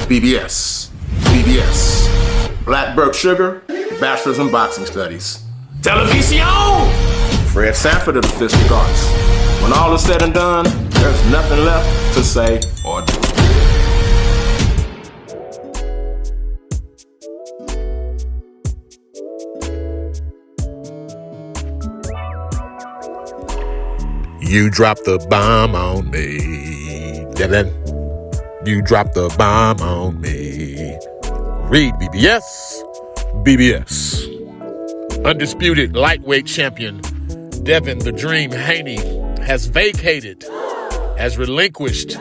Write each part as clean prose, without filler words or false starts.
REED-BBS. BBS. Black Burke Sugar, Bachelor's in Boxing Studies. Television! Fred Sanford of the Fistic Arts. When all is said and done, there's nothing left to say or do. You dropped the bomb on me, Devin. You dropped the bomb on me. REED-BBS. BBS. Undisputed lightweight champion Devin the Dream Haney has vacated, has relinquished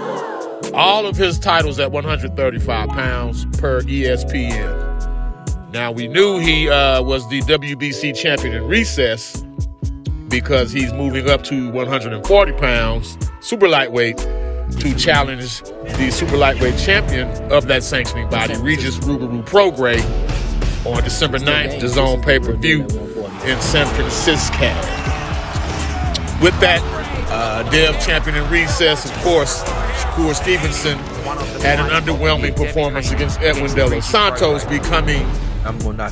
all of his titles at 135 pounds per ESPN. Now, we knew he was the WBC champion in recess because he's moving up to 140 pounds, super lightweight, to challenge the super lightweight champion of that sanctioning body, Regis Prograis, on December 9th, the DAZN pay-per-view in San Francisco. With that, Dev champion in recess, of course, Shakur Stevenson had an underwhelming performance against Edwin De Los Santos, becoming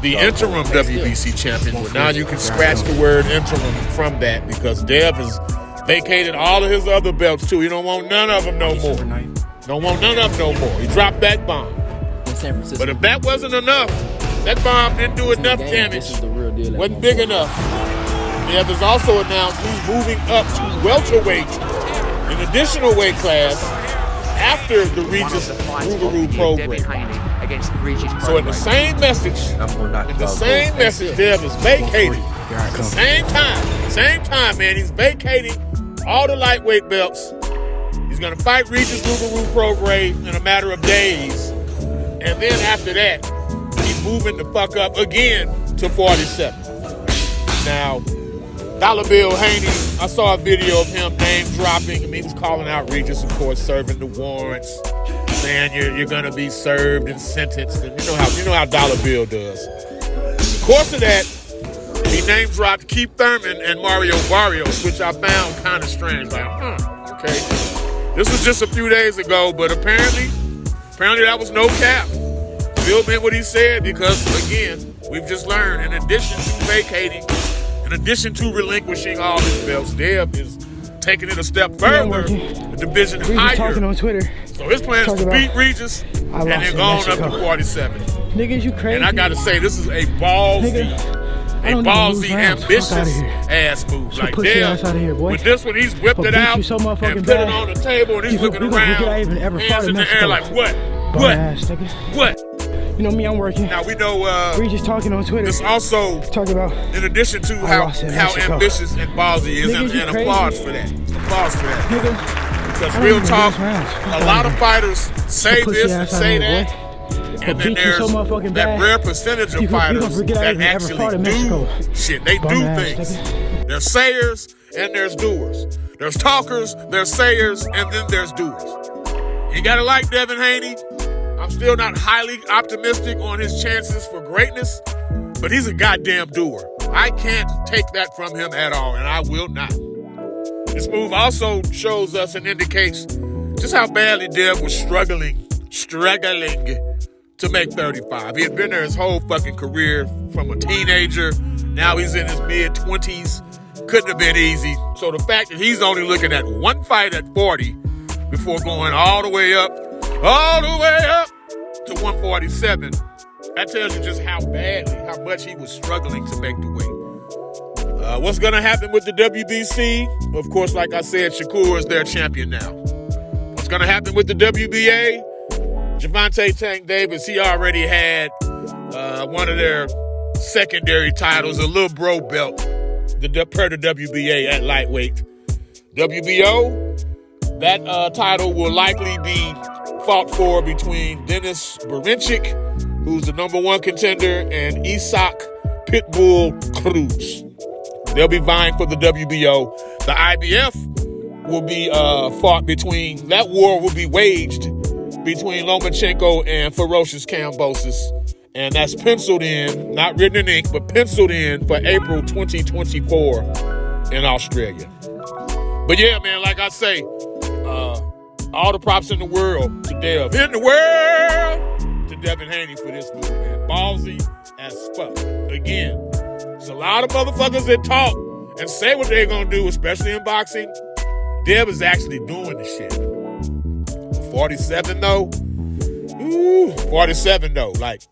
the interim WBC champion. But now you can scratch the word interim from that because Dev has vacated all of his other belts too. He don't want none of them no more. Don't want none of them no more. He dropped that bomb. But if that wasn't enough, that bomb didn't do enough damage. Wasn't big enough. Dev has also announced he's moving up to welterweight, an additional weight class, after the Regis Prograis. So in the same message, Dev is vacating. At the same time, man, he's vacating all the lightweight belts. He's gonna fight Regis Prograis in a matter of days. And then after that, he's moving the fuck up again to 47. Now, Dollar Bill Haney, I saw a video of him name dropping. I mean, he was calling out Regis, of course, serving the warrants, saying you're gonna be served and sentenced. And you know how Dollar Bill does. In the course of that, he name dropped Keith Thurman and Mario Barrios, which I found kind of strange. Like, okay. This was just a few days ago, but apparently that was no cap. Bill meant what he said because, again, we've just learned, in addition to vacating, in addition to relinquishing all his belts, Dev is taking it a step further, the division higher. Talking on Twitter. So his plan is to beat Regis and then go on up to 47. Niggas, you crazy. And I gotta say, this is a ballsy, ambitious ass move. Like, Dev, with this one, he's whipped it out and put it on the table, and he's looking around, hands in the air like, what? You know me, I'm working. Now we know Regis talking on Twitter. This also talking about, in addition to how ambitious and ballsy he is, and applause for that. Nigga, because real talk, a lot of fighters say this and say that, and then there's that rare percentage of fighters that actually do shit. They do things. There's sayers and there's doers. There's talkers, there's sayers, and then there's doers. You gotta like Devin Haney. I'm still not highly optimistic on his chances for greatness, but he's a goddamn doer. I can't take that from him at all, and I will not. This move also shows us and indicates just how badly Dev was struggling to make 35. He had been there his whole fucking career from a teenager. Now he's in his mid-20s. Couldn't have been easy. So the fact that he's only looking at one fight at 40 before going all the way up to 147, that tells you just how much he was struggling to make the weight. What's going to happen with the WBC? Of course, like I said, Shakur is their champion now. What's going to happen with the WBA? Gervonta Tank Davis, he already had one of their secondary titles, a little bro belt, per the WBA at lightweight. WBO, that title will likely be fought for between Dennis Berinchik, who's the number one contender, and Isaac Pitbull Cruz. They'll be vying for the WBO. The IBF will be that war will be waged between Lomachenko and Ferocious Kambosos. And that's penciled in, not written in ink, but penciled in for April 2024 in Australia. But yeah, man, like I say, All the props in the world to Dev. In the world to Devin Haney for this move, man. Ballsy as fuck. Again, there's a lot of motherfuckers that talk and say what they're going to do, especially in boxing. Dev is actually doing the shit. 47, though. Ooh, 47, though. Like,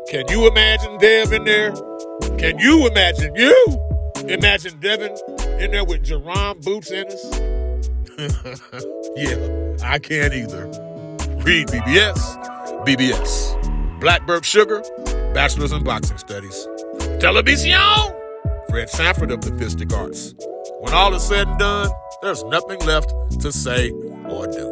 can you imagine Dev in there? Can you imagine Devin in there with Jerome Boots Ennis? Yeah, I can't either. REED-BBS, BBS. Blackbird Sugar, Bachelor's in Boxing Studies. Television, Fred Sanford of the Fistic Arts. When all is said and done, there's nothing left to say or do.